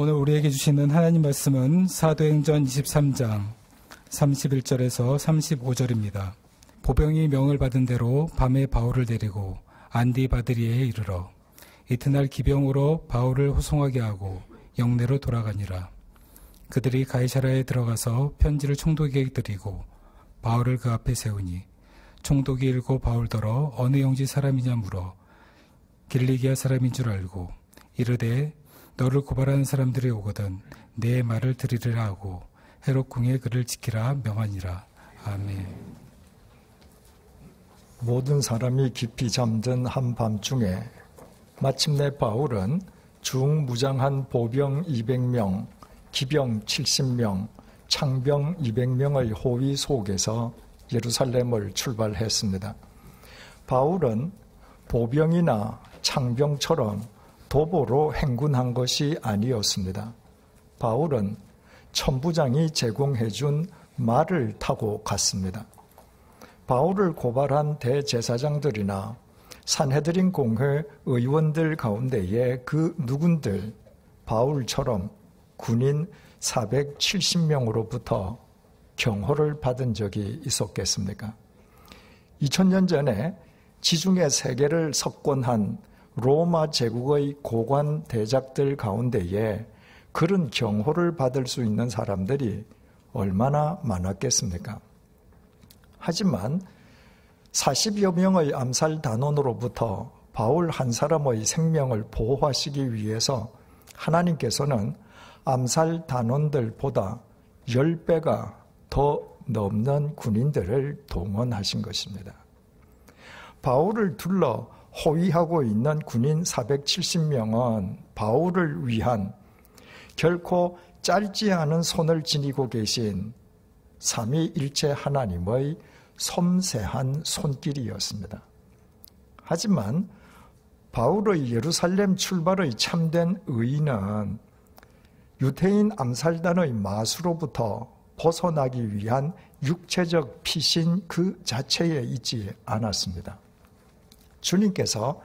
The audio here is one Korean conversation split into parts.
오늘 우리에게 주시는 하나님 말씀은 사도행전 23장 31절에서 35절입니다. 보병이 명을 받은 대로 밤에 바울을 데리고 안디바드리에 이르러 이튿날 기병으로 바울을 호송하게 하고 영내로 돌아가니라. 그들이 가이사랴에 들어가서 편지를 총독에게 드리고 바울을 그 앞에 세우니 총독이 읽고 바울더러 어느 영지 사람이냐 물어 길리기아 사람인 줄 알고 이르되 너를 고발하는 사람들이 오거든 내 말을 들으리라 하고 헤롯궁에 그를 지키라 명하니라. 아멘. 모든 사람이 깊이 잠든 한밤중에 마침내 바울은 중무장한 보병 200명, 기병 70명, 창병 200명의 호위 속에서 예루살렘을 출발했습니다. 바울은 보병이나 창병처럼 도보로 행군한 것이 아니었습니다. 바울은 천부장이 제공해준 말을 타고 갔습니다. 바울을 고발한 대제사장들이나 산헤드린 공회 의원들 가운데에 그 누군들 바울처럼 군인 470명으로부터 경호를 받은 적이 있었겠습니까? 2000년 전에 지중해 세계를 석권한 로마 제국의 고관 대작들 가운데에 그런 경호를 받을 수 있는 사람들이 얼마나 많았겠습니까? 하지만 40여 명의 암살 단원으로부터 바울 한 사람의 생명을 보호하시기 위해서 하나님께서는 암살 단원들보다 10배가 더 넘는 군인들을 동원하신 것입니다. 바울을 둘러 호위하고 있는 군인 470명은 바울을 위한 결코 짧지 않은 손을 지니고 계신 삼위일체 하나님의 섬세한 손길이었습니다. 하지만 바울의 예루살렘 출발의 참된 의의는 유대인 암살단의 마수로부터 벗어나기 위한 육체적 피신 그 자체에 있지 않았습니다. 주님께서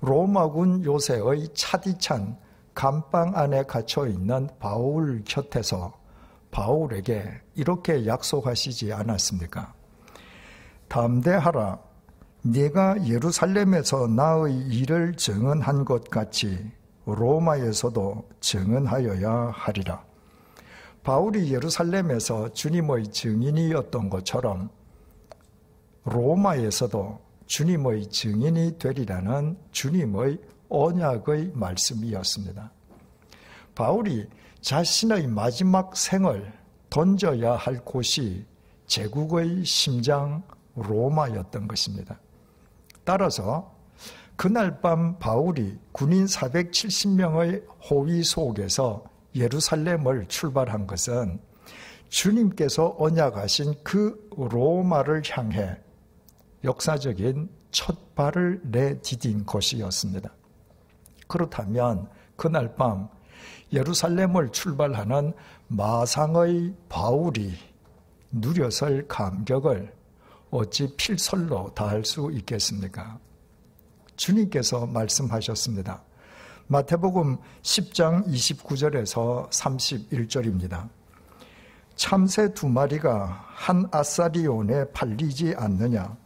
로마군 요새의 차디찬 감방 안에 갇혀 있는 바울 곁에서 바울에게 이렇게 약속하시지 않았습니까? 담대하라. 네가 예루살렘에서 나의 일을 증언한 것 같이 로마에서도 증언하여야 하리라. 바울이 예루살렘에서 주님의 증인이었던 것처럼 로마에서도 주님의 증인이 되리라는 주님의 언약의 말씀이었습니다. 바울이 자신의 마지막 생을 던져야 할 곳이 제국의 심장 로마였던 것입니다. 따라서 그날 밤 바울이 군인 470명의 호위 속에서 예루살렘을 출발한 것은 주님께서 언약하신 그 로마를 향해 역사적인 첫 발을 내디딘 것이었습니다. 그렇다면 그날 밤 예루살렘을 출발하는 마상의 바울이 누렸을 감격을 어찌 필설로 다할 수 있겠습니까? 주님께서 말씀하셨습니다. 마태복음 10장 29절에서 31절입니다. 참새 2마리가 한 아사리온에 팔리지 않느냐?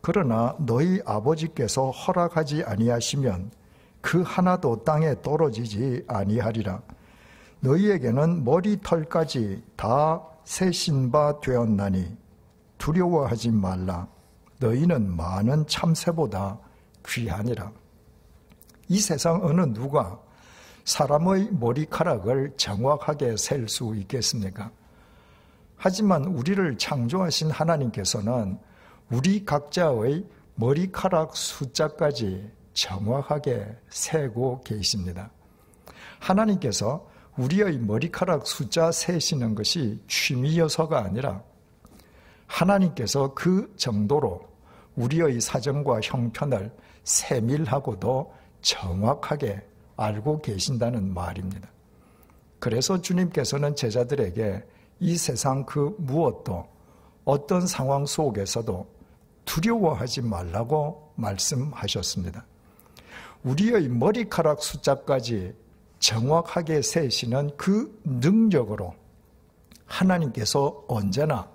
그러나 너희 아버지께서 허락하지 아니하시면 그 하나도 땅에 떨어지지 아니하리라. 너희에게는 머리털까지 다 세신 바 되었나니 두려워하지 말라. 너희는 많은 참새보다 귀하니라. 이 세상 어느 누가 사람의 머리카락을 정확하게 셀 수 있겠습니까? 하지만 우리를 창조하신 하나님께서는 우리 각자의 머리카락 숫자까지 정확하게 세고 계십니다. 하나님께서 우리의 머리카락 숫자 세시는 것이 취미여서가 아니라 하나님께서 그 정도로 우리의 사정과 형편을 세밀하고도 정확하게 알고 계신다는 말입니다. 그래서 주님께서는 제자들에게 이 세상 그 무엇도 어떤 상황 속에서도 두려워하지 말라고 말씀하셨습니다. 우리의 머리카락 숫자까지 정확하게 세시는 그 능력으로 하나님께서 언제나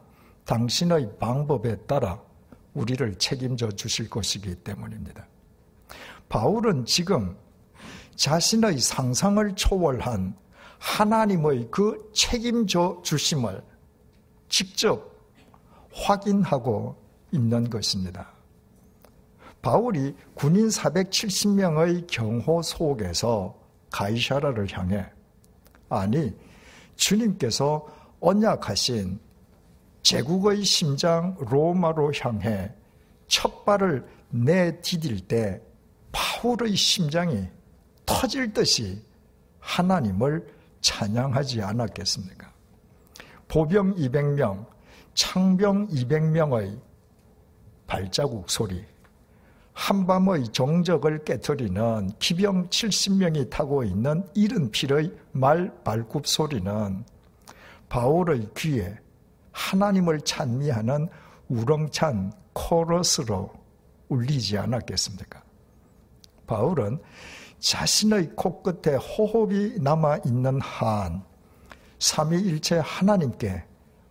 당신의 방법에 따라 우리를 책임져 주실 것이기 때문입니다. 바울은 지금 자신의 상상을 초월한 하나님의 그 책임져 주심을 직접 확인하고 있는 것입니다. 바울이 군인 470명의 경호 속에서 가이사랴를 향해, 아니 주님께서 언약하신 제국의 심장 로마로 향해 첫 발을 내디딜 때 바울의 심장이 터질 듯이 하나님을 찬양하지 않았겠습니까? 보병 200명, 창병 200명의 발자국 소리, 한밤의 정적을 깨트리는 기병 70명이 타고 있는 이른 필의 말 발굽 소리는 바울의 귀에 하나님을 찬미하는 우렁찬 코러스로 울리지 않았겠습니까? 바울은 자신의 코끝에 호흡이 남아있는 한 삼위일체 하나님께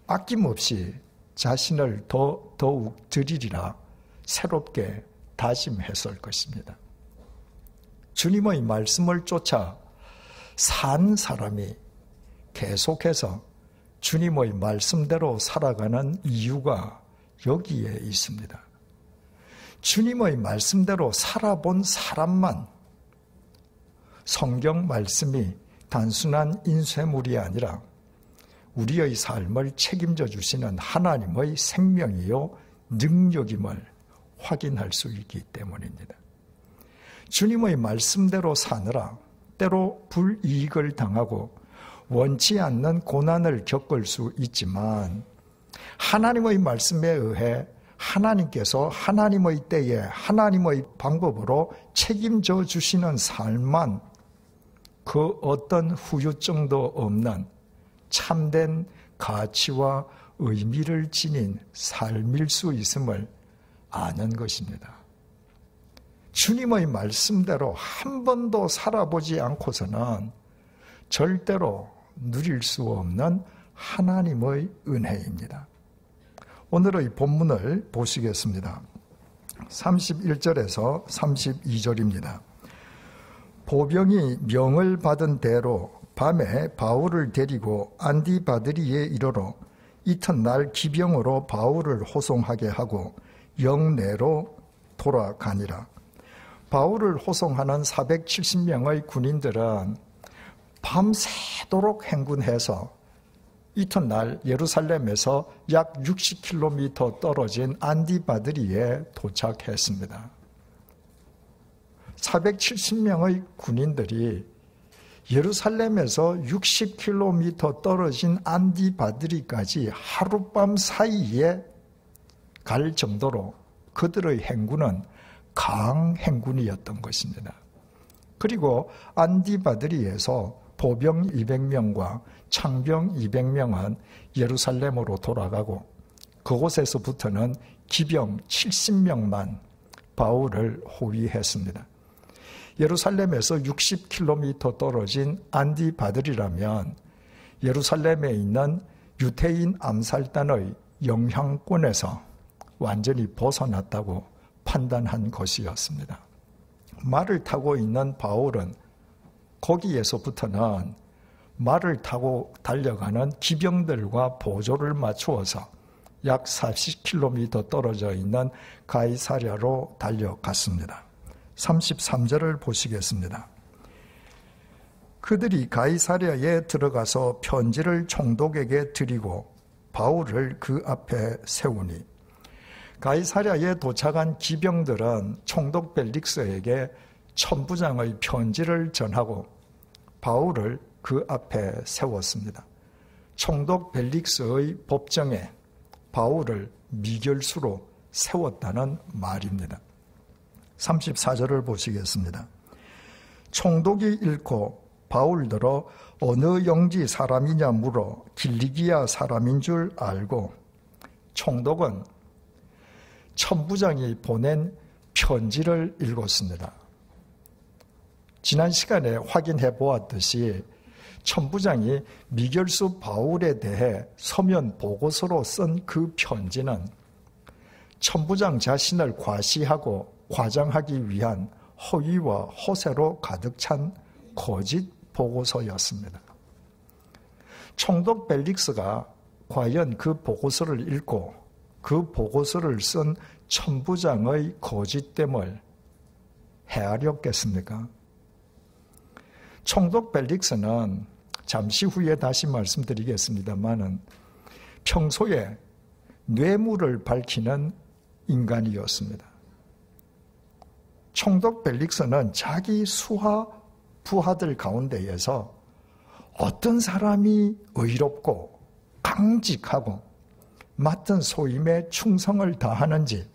아낌없이 자신을 더욱 드리리라 새롭게 다짐했을 것입니다. 주님의 말씀을 쫓아 산 사람이 계속해서 주님의 말씀대로 살아가는 이유가 여기에 있습니다. 주님의 말씀대로 살아본 사람만 성경 말씀이 단순한 인쇄물이 아니라 우리의 삶을 책임져 주시는 하나님의 생명이요 능력임을 확인할 수 있기 때문입니다. 주님의 말씀대로 사느라 때로 불이익을 당하고 원치 않는 고난을 겪을 수 있지만 하나님의 말씀에 의해 하나님께서 하나님의 때에 하나님의 방법으로 책임져 주시는 삶만 그 어떤 후유증도 없는 참된 가치와 의미를 지닌 삶일 수 있음을 아는 것입니다. 주님의 말씀대로 한 번도 살아보지 않고서는 절대로 누릴 수 없는 하나님의 은혜입니다. 오늘의 본문을 보시겠습니다. 31절에서 32절입니다. 보병이 명을 받은 대로 밤에 바울을 데리고 안디바드리에 이르러 이튿날 기병으로 바울을 호송하게 하고 영내로 돌아가니라. 바울을 호송하는 470명의 군인들은 밤새도록 행군해서 이튿날 예루살렘에서 약 60km 떨어진 안디바드리에 도착했습니다. 470명의 군인들이 예루살렘에서 60km 떨어진 안디바드리까지 하룻밤 사이에 갈 정도로 그들의 행군은 강행군이었던 것입니다. 그리고 안디바드리에서 보병 200명과 창병 200명은 예루살렘으로 돌아가고 그곳에서부터는 기병 70명만 바울을 호위했습니다. 예루살렘에서 60km 떨어진 안디바드리라면 예루살렘에 있는 유대인 암살단의 영향권에서 완전히 벗어났다고 판단한 것이었습니다. 말을 타고 있는 바울은 거기에서부터는 말을 타고 달려가는 기병들과 보조를 맞추어서 약 40km 떨어져 있는 가이사랴로 달려갔습니다. 33절을 보시겠습니다. 그들이 가이사랴에 들어가서 편지를 총독에게 드리고 바울을 그 앞에 세우니 가이사랴에 도착한 기병들은 총독 벨릭스에게 천부장의 편지를 전하고 바울을 그 앞에 세웠습니다. 총독 벨릭스의 법정에 바울을 미결수로 세웠다는 말입니다. 34절을 보시겠습니다. 총독이 읽고 바울더러 어느 영지 사람이냐 물어 길리기아 사람인 줄 알고 총독은 천부장이 보낸 편지를 읽었습니다. 지난 시간에 확인해 보았듯이 천부장이 미결수 바울에 대해 서면 보고서로 쓴 그 편지는 천부장 자신을 과시하고 과장하기 위한 허위와 허세로 가득 찬 거짓 보고서였습니다. 총독 벨릭스가 과연 그 보고서를 읽고 그 보고서를 쓴 천부장의 거짓됨을 헤아렸겠습니까? 총독 벨릭스는 잠시 후에 다시 말씀드리겠습니다마는 평소에 뇌물을 밝히는 인간이었습니다. 총독 벨릭스는 자기 수하 부하들 가운데에서 어떤 사람이 의롭고 강직하고 맡은 소임에 충성을 다하는지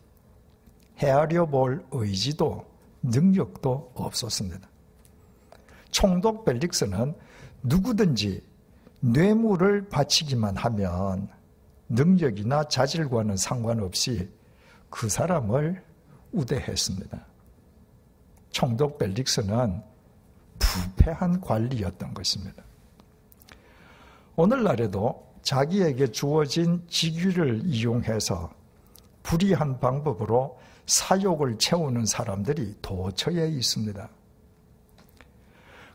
헤아려 볼 의지도 능력도 없었습니다. 총독 벨릭스는 누구든지 뇌물을 바치기만 하면 능력이나 자질과는 상관없이 그 사람을 우대했습니다. 총독 벨릭스는 부패한 관리였던 것입니다. 오늘날에도 자기에게 주어진 직위를 이용해서 불의한 방법으로 사욕을 채우는 사람들이 도처에 있습니다.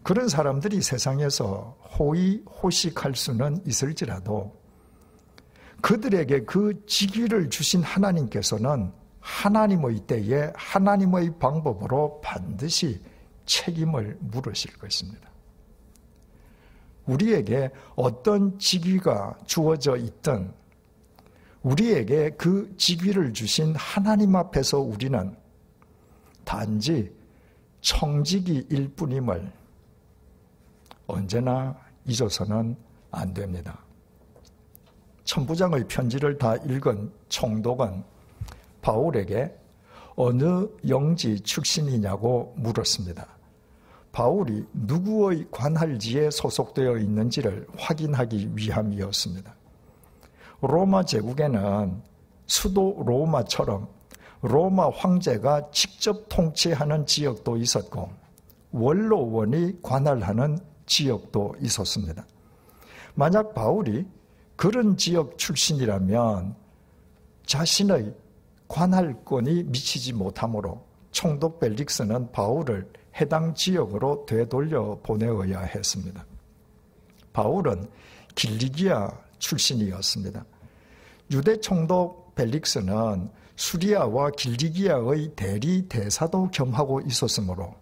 그런 사람들이 세상에서 호의호식할 수는 있을지라도 그들에게 그 직위를 주신 하나님께서는 하나님의 때에 하나님의 방법으로 반드시 책임을 물으실 것입니다. 우리에게 어떤 직위가 주어져 있든 우리에게 그 직위를 주신 하나님 앞에서 우리는 단지 청지기일 뿐임을 언제나 잊어서는 안 됩니다. 천부장의 편지를 다 읽은 총독은 바울에게 어느 영지 출신이냐고 물었습니다. 바울이 누구의 관할지에 소속되어 있는지를 확인하기 위함이었습니다. 로마 제국에는 수도 로마처럼 로마 황제가 직접 통치하는 지역도 있었고 원로원이 관할하는 지역도 있었습니다. 만약 바울이 그런 지역 출신이라면 자신의 관할권이 미치지 못하므로 총독 벨릭스는 바울을 해당 지역으로 되돌려 보내어야 했습니다. 바울은 길리기아 출신이었습니다. 유대 총독 벨릭스는 수리아와 길리기아의 대리 대사도 겸하고 있었으므로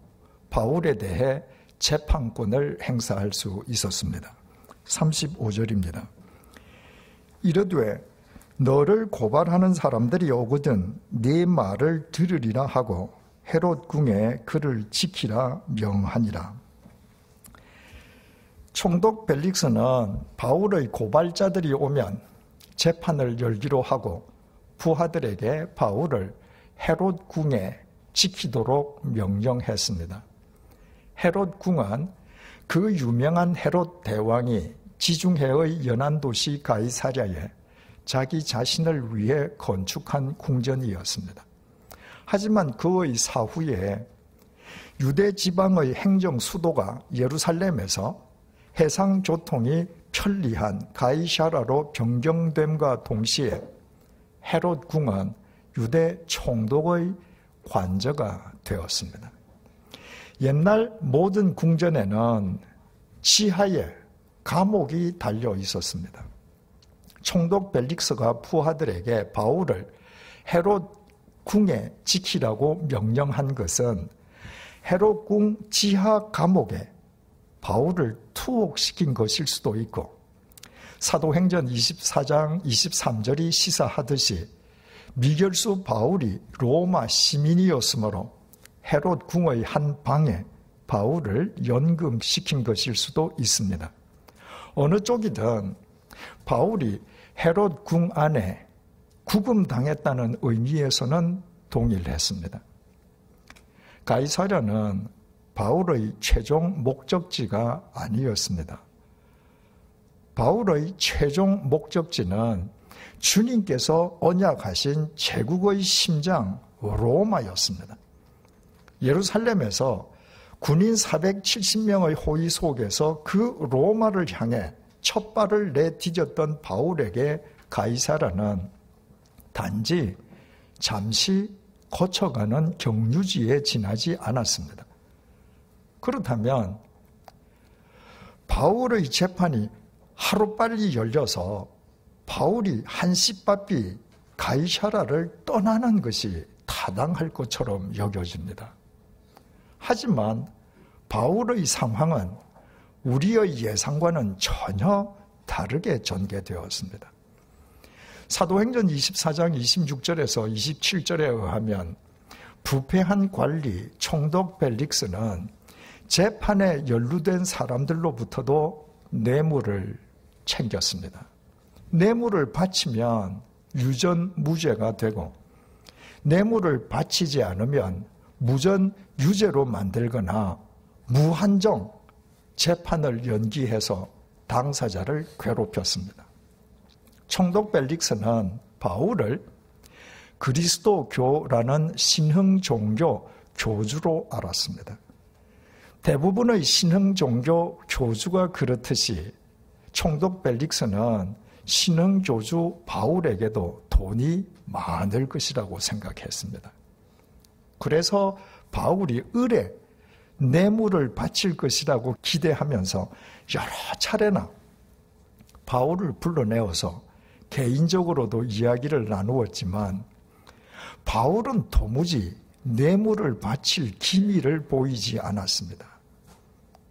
바울에 대해 재판권을 행사할 수 있었습니다. 35절입니다. 이르되 너를 고발하는 사람들이 오거든 네 말을 들으리라 하고 헤롯 궁에 그를 지키라 명하니라. 총독 벨릭스는 바울의 고발자들이 오면 재판을 열기로 하고 부하들에게 바울을 헤롯 궁에 지키도록 명령했습니다. 헤롯 궁은 그 유명한 헤롯 대왕이 지중해의 연안 도시 가이사랴에 자기 자신을 위해 건축한 궁전이었습니다. 하지만 그의 사후에 유대 지방의 행정 수도가 예루살렘에서 해상 교통이 편리한 가이사랴로 변경됨과 동시에 헤롯 궁은 유대 총독의 관저가 되었습니다. 옛날 모든 궁전에는 지하에 감옥이 달려 있었습니다. 총독 벨릭스가 부하들에게 바울을 헤롯 궁에 지키라고 명령한 것은 헤롯 궁 지하 감옥에 바울을 투옥시킨 것일 수도 있고 사도행전 24장 23절이 시사하듯이 미결수 바울이 로마 시민이었으므로 헤롯 궁의 한 방에 바울을 연금시킨 것일 수도 있습니다. 어느 쪽이든 바울이 헤롯 궁 안에 구금당했다는 의미에서는 동일했습니다. 가이사랴는 바울의 최종 목적지가 아니었습니다. 바울의 최종 목적지는 주님께서 언약하신 제국의 심장 로마였습니다. 예루살렘에서 군인 470명의 호위 속에서 그 로마를 향해 첫 발을 내디뎠던 바울에게 가이사라는 단지 잠시 거쳐가는 경유지에 지나지 않았습니다. 그렇다면 바울의 재판이 하루빨리 열려서 바울이 한시바삐 가이사라를 떠나는 것이 타당할 것처럼 여겨집니다. 하지만 바울의 상황은 우리의 예상과는 전혀 다르게 전개되었습니다. 사도행전 24장 26절에서 27절에 의하면 부패한 관리 총독 벨릭스는 재판에 연루된 사람들로부터도 뇌물을 챙겼습니다. 뇌물을 바치면 유전무죄가 되고 뇌물을 바치지 않으면 무전유죄로 만들거나 무한정 재판을 연기해서 당사자를 괴롭혔습니다. 총독 벨릭스는 바울을 그리스도교라는 신흥 종교 교주로 알았습니다. 대부분의 신흥 종교 교주가 그렇듯이 총독 벨릭스는 신흥 교주 바울에게도 돈이 많을 것이라고 생각했습니다. 그래서 바울이 을에 뇌물을 바칠 것이라고 기대하면서 여러 차례나 바울을 불러내어서 개인적으로도 이야기를 나누었지만 바울은 도무지 뇌물을 바칠 기미를 보이지 않았습니다.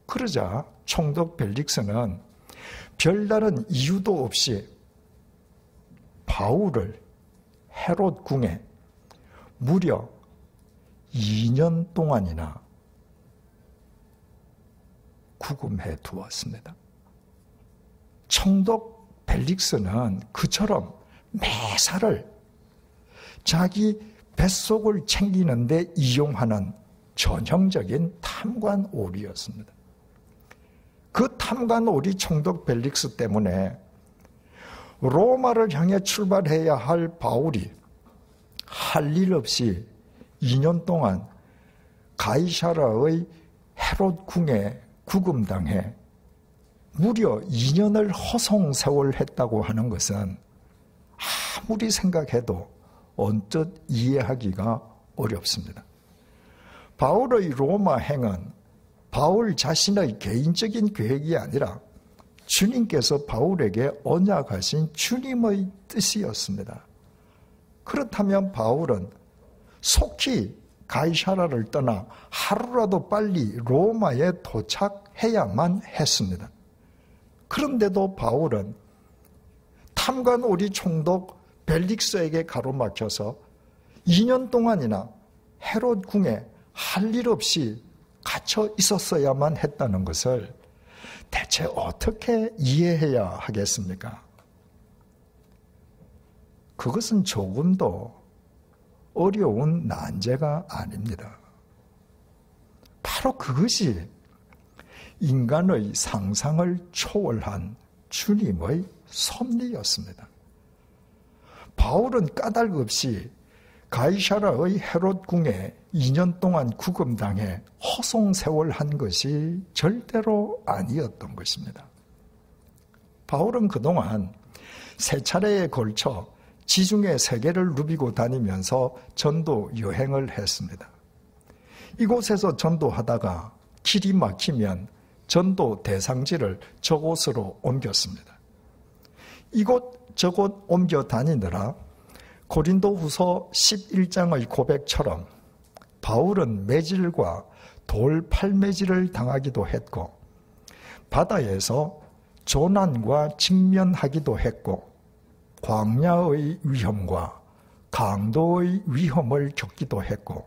그러자 총독 벨릭스는 별다른 이유도 없이 바울을 헤롯 궁에 무려 2년 동안이나 구금해 두었습니다. 총독 벨릭스는 그처럼 매사를 자기 뱃속을 챙기는데 이용하는 전형적인 탐관오리였습니다. 그 탐관오리 총독 벨릭스 때문에 로마를 향해 출발해야 할 바울이 할 일 없이 2년 동안 가이사라의 헤롯 궁에 구금당해 무려 2년을 허송세월했다고 하는 것은 아무리 생각해도 언뜻 이해하기가 어렵습니다. 바울의 로마 행은 바울 자신의 개인적인 계획이 아니라 주님께서 바울에게 언약하신 주님의 뜻이었습니다. 그렇다면 바울은 속히 가이사라를 떠나 하루라도 빨리 로마에 도착해야만 했습니다. 그런데도 바울은 탐관오리 총독 벨릭스에게 가로막혀서 2년 동안이나 헤롯 궁에 할 일 없이 갇혀 있었어야만 했다는 것을 대체 어떻게 이해해야 하겠습니까? 그것은 조금도 어려운 난제가 아닙니다. 바로 그것이 인간의 상상을 초월한 주님의 섭리였습니다. 바울은 까닭 없이 가이사라의 헤롯 궁에 2년 동안 구금당해 허송세월한 것이 절대로 아니었던 것입니다. 바울은 그동안 3차례에 걸쳐 지중해 세계를 누비고 다니면서 전도 여행을 했습니다. 이곳에서 전도하다가 길이 막히면 전도 대상지를 저곳으로 옮겼습니다. 이곳 저곳 옮겨 다니느라 고린도후서 11장의 고백처럼 바울은 매질과 돌 팔매질을 당하기도 했고 바다에서 조난과 직면하기도 했고 광야의 위험과 강도의 위험을 겪기도 했고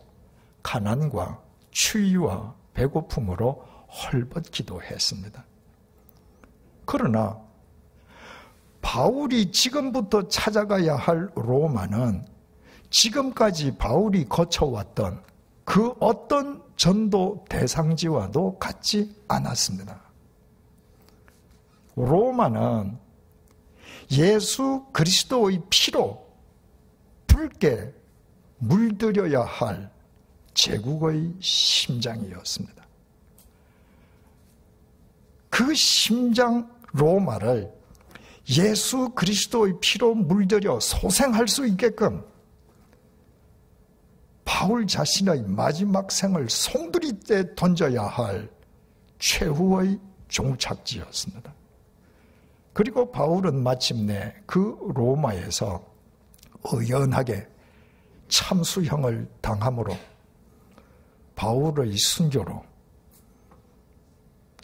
가난과 추위와 배고픔으로 헐벗기도 했습니다. 그러나 바울이 지금부터 찾아가야 할 로마는 지금까지 바울이 거쳐왔던 그 어떤 전도 대상지와도 같지 않았습니다. 로마는 예수 그리스도의 피로 붉게 물들여야 할 제국의 심장이었습니다. 그 심장 로마를 예수 그리스도의 피로 물들여 소생할 수 있게끔 바울 자신의 마지막 생을 송두리째 던져야 할 최후의 종착지였습니다. 그리고 바울은 마침내 그 로마에서 의연하게 참수형을 당함으로 바울의 순교로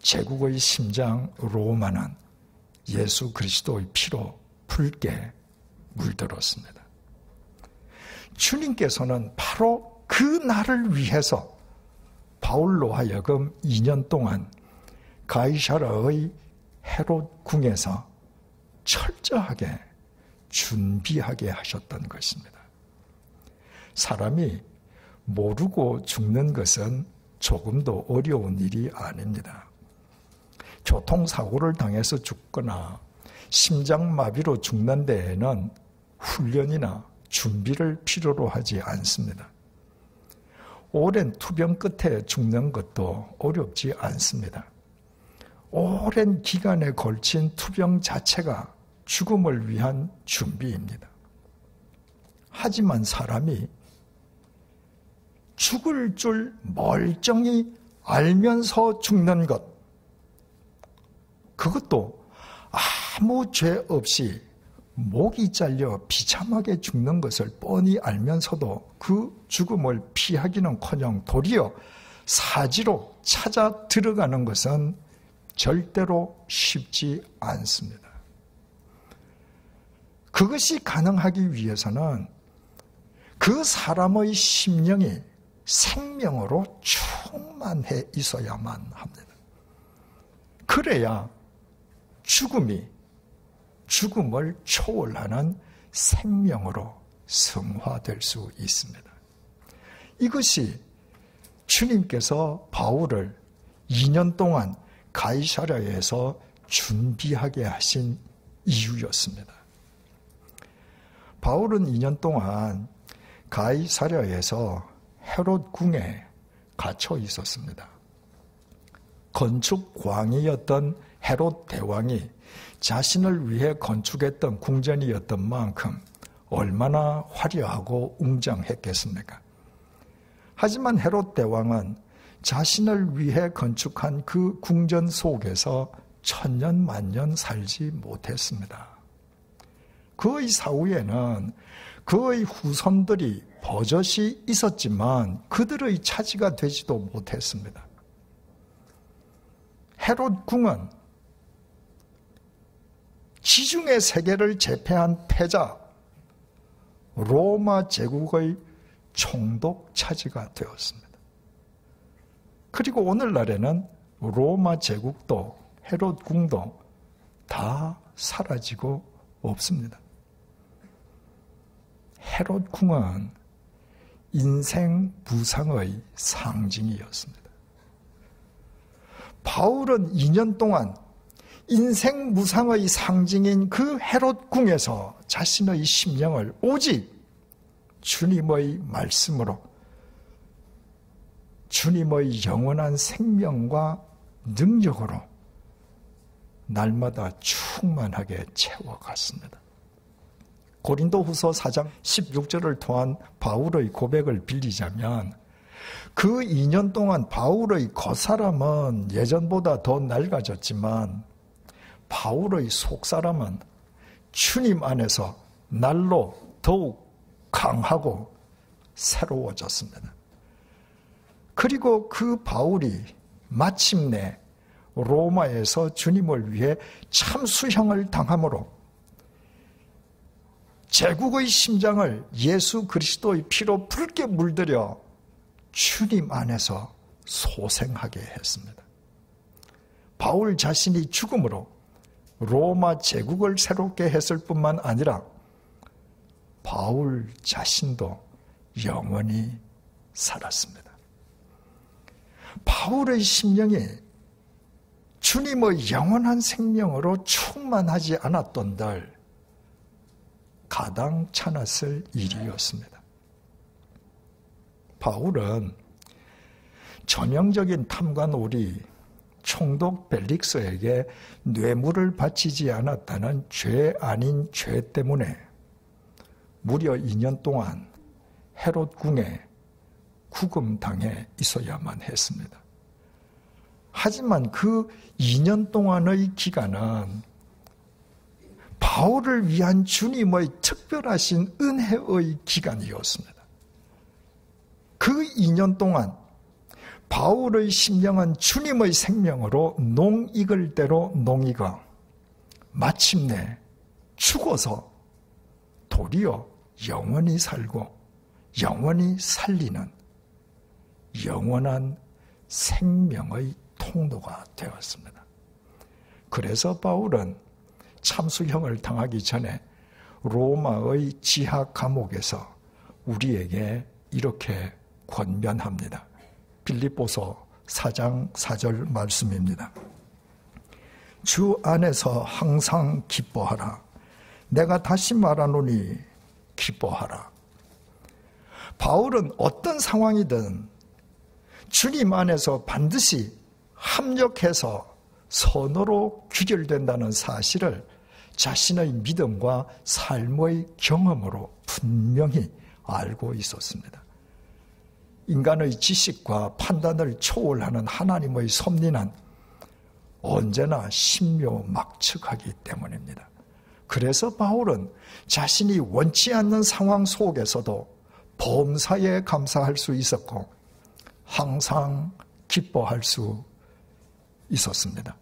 제국의 심장 로마는 예수 그리스도의 피로 붉게 물들었습니다. 주님께서는 바로 그 날을 위해서 바울로 하여금 2년 동안 가이사라의 헤롯 궁에서 철저하게 준비하게 하셨던 것입니다. 사람이 모르고 죽는 것은 조금도 어려운 일이 아닙니다. 교통사고를 당해서 죽거나 심장마비로 죽는 데에는 훈련이나 준비를 필요로 하지 않습니다. 오랜 투병 끝에 죽는 것도 어렵지 않습니다. 오랜 기간에 걸친 투병 자체가 죽음을 위한 준비입니다. 하지만 사람이 죽을 줄 멀쩡히 알면서 죽는 것, 그것도 아무 죄 없이 목이 잘려 비참하게 죽는 것을 뻔히 알면서도 그 죽음을 피하기는커녕 도리어 사지로 찾아 들어가는 것은 절대로 쉽지 않습니다. 그것이 가능하기 위해서는 그 사람의 심령이 생명으로 충만해 있어야만 합니다. 그래야 죽음을 초월하는 생명으로 성화될 수 있습니다. 이것이 주님께서 바울을 2년 동안 가이사랴에서 준비하게 하신 이유였습니다. 바울은 2년 동안 가이사랴에서 헤롯 궁에 갇혀 있었습니다. 건축광이었던 헤롯 대왕이 자신을 위해 건축했던 궁전이었던 만큼 얼마나 화려하고 웅장했겠습니까? 하지만 헤롯 대왕은 자신을 위해 건축한 그 궁전 속에서 천년만년 살지 못했습니다. 그의 사후에는 그의 후손들이 버젓이 있었지만 그들의 차지가 되지도 못했습니다. 헤롯 궁은 지중해 세계를 제패한 패자 로마 제국의 총독 차지가 되었습니다. 그리고 오늘날에는 로마 제국도 헤롯 궁도 다 사라지고 없습니다. 헤롯 궁은 인생 부상의 상징이었습니다. 바울은 2년 동안 인생 무상의 상징인 그 헤롯 궁에서 자신의 심령을 오직 주님의 말씀으로 주님의 영원한 생명과 능력으로 날마다 충만하게 채워갔습니다. 고린도후서 4장 16절을 통한 바울의 고백을 빌리자면 그 2년 동안 바울의 겉사람은 예전보다 더 낡아졌지만 바울의 속사람은 주님 안에서 날로 더욱 강하고 새로워졌습니다. 그리고 그 바울이 마침내 로마에서 주님을 위해 참수형을 당함으로 제국의 심장을 예수 그리스도의 피로 붉게 물들여 주님 안에서 소생하게 했습니다. 바울 자신이 죽음으로 로마 제국을 새롭게 했을 뿐만 아니라 바울 자신도 영원히 살았습니다. 바울의 심령이 주님의 영원한 생명으로 충만하지 않았던들 가당찮았을 일이었습니다. 바울은 전형적인 탐관오리, 총독 벨릭스에게 뇌물을 바치지 않았다는 죄 아닌 죄 때문에 무려 2년 동안 헤롯 궁에 구금당해 있어야만 했습니다. 하지만 그 2년 동안의 기간은 바울을 위한 주님의 특별하신 은혜의 기간이었습니다. 그 2년 동안 바울의 심령은 주님의 생명으로 농익을 대로 농익어 마침내 죽어서 도리어 영원히 살고 영원히 살리는 영원한 생명의 통로가 되었습니다. 그래서 바울은 참수형을 당하기 전에 로마의 지하 감옥에서 우리에게 이렇게 권면합니다. 빌립보서 4장 4절 말씀입니다. 주 안에서 항상 기뻐하라. 내가 다시 말하노니 기뻐하라. 바울은 어떤 상황이든 주님 안에서 반드시 합력해서 선으로 귀결된다는 사실을 자신의 믿음과 삶의 경험으로 분명히 알고 있었습니다. 인간의 지식과 판단을 초월하는 하나님의 섭리는 언제나 신묘막측하기 때문입니다. 그래서 바울은 자신이 원치 않는 상황 속에서도 범사에 감사할 수 있었고 항상 기뻐할 수 있었습니다.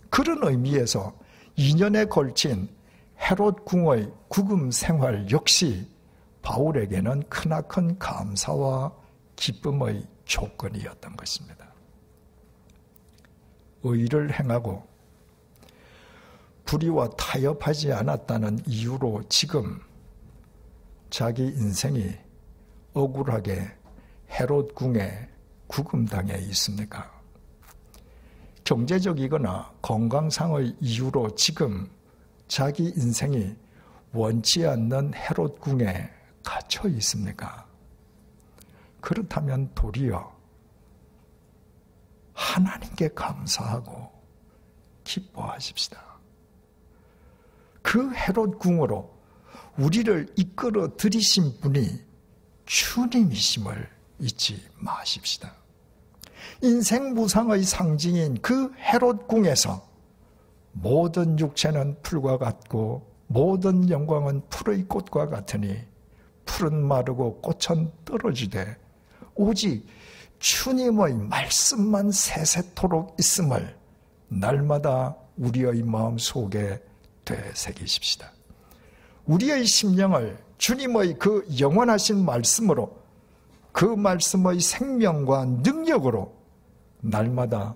그런 의미에서 2년에 걸친 헤롯 궁의 구금 생활 역시 바울에게는 크나큰 감사와 기쁨의 조건이었던 것입니다. 의를 행하고 불의와 타협하지 않았다는 이유로 지금 자기 인생이 억울하게 헤롯 궁에 구금당해 있습니까? 경제적이거나 건강상의 이유로 지금 자기 인생이 원치 않는 헤롯 궁에 갇혀 있습니까? 그렇다면 도리어 하나님께 감사하고 기뻐하십시다. 그 헤롯 궁으로 우리를 이끌어 들이신 분이 주님이심을 잊지 마십시다. 인생 무상의 상징인 그 헤롯 궁에서 모든 육체는 풀과 같고 모든 영광은 풀의 꽃과 같으니 풀은 마르고 꽃은 떨어지되 오직 주님의 말씀만 세세토록 있음을 날마다 우리의 마음속에 되새기십시다. 우리의 심령을 주님의 그 영원하신 말씀으로 그 말씀의 생명과 능력으로 날마다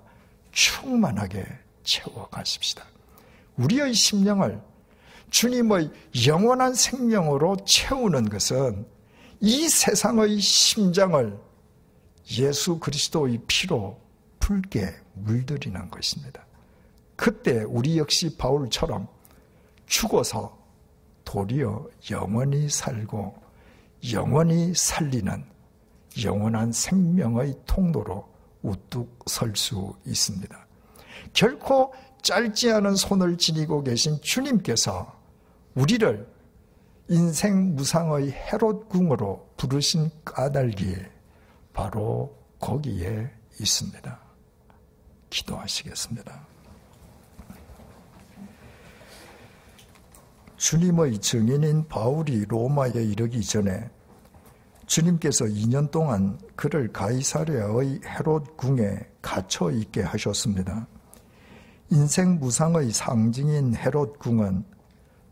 충만하게 채워가십시다. 우리의 심령을 주님의 영원한 생명으로 채우는 것은 이 세상의 심장을 예수 그리스도의 피로 붉게 물들이는 것입니다. 그때 우리 역시 바울처럼 죽어서 도리어 영원히 살고 영원히 살리는 영원한 생명의 통로로 우뚝 설 수 있습니다. 결코 짧지 않은 손을 지니고 계신 주님께서 우리를 인생 무상의 헤롯 궁으로 부르신 까닭이 바로 거기에 있습니다. 기도하시겠습니다. 주님의 증인인 바울이 로마에 이르기 전에 주님께서 2년 동안 그를 가이사랴의 헤롯 궁에 갇혀 있게 하셨습니다. 인생 무상의 상징인 헤롯 궁은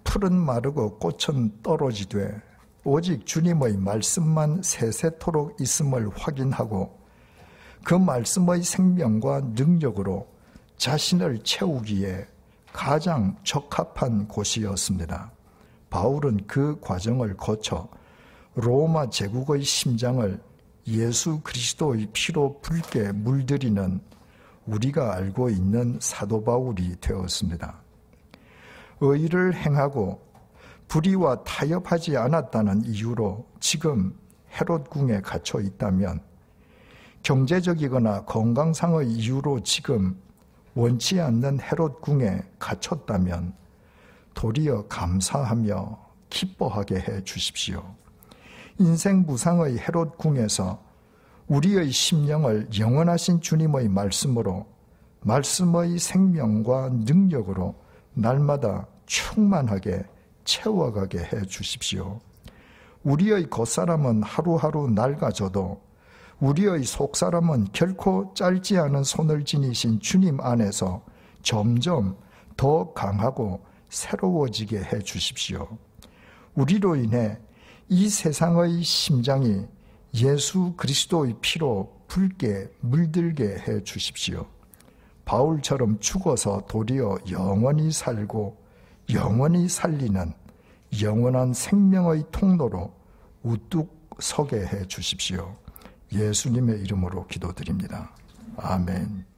풀은 마르고 꽃은 떨어지되 오직 주님의 말씀만 세세토록 있음을 확인하고 그 말씀의 생명과 능력으로 자신을 채우기에 가장 적합한 곳이었습니다. 바울은 그 과정을 거쳐 로마 제국의 심장을 예수 그리스도의 피로 붉게 물들이는 우리가 알고 있는 사도 바울이 되었습니다. 의를 행하고 불의와 타협하지 않았다는 이유로 지금 헤롯 궁에 갇혀 있다면 경제적이거나 건강상의 이유로 지금 원치 않는 헤롯 궁에 갇혔다면 도리어 감사하며 기뻐하게 해 주십시오. 인생 무상의 헤롯 궁에서 우리의 심령을 영원하신 주님의 말씀으로, 말씀의 생명과 능력으로 날마다 충만하게 채워가게 해 주십시오. 우리의 겉사람은 하루하루 낡아져도 우리의 속사람은 결코 짧지 않은 손을 지니신 주님 안에서 점점 더 강하고 새로워지게 해 주십시오. 우리로 인해 이 세상의 심장이 예수 그리스도의 피로 붉게 물들게 해 주십시오. 바울처럼 죽어서 도리어 영원히 살고 영원히 살리는 영원한 생명의 통로로 우뚝 서게 해 주십시오. 예수님의 이름으로 기도드립니다. 아멘.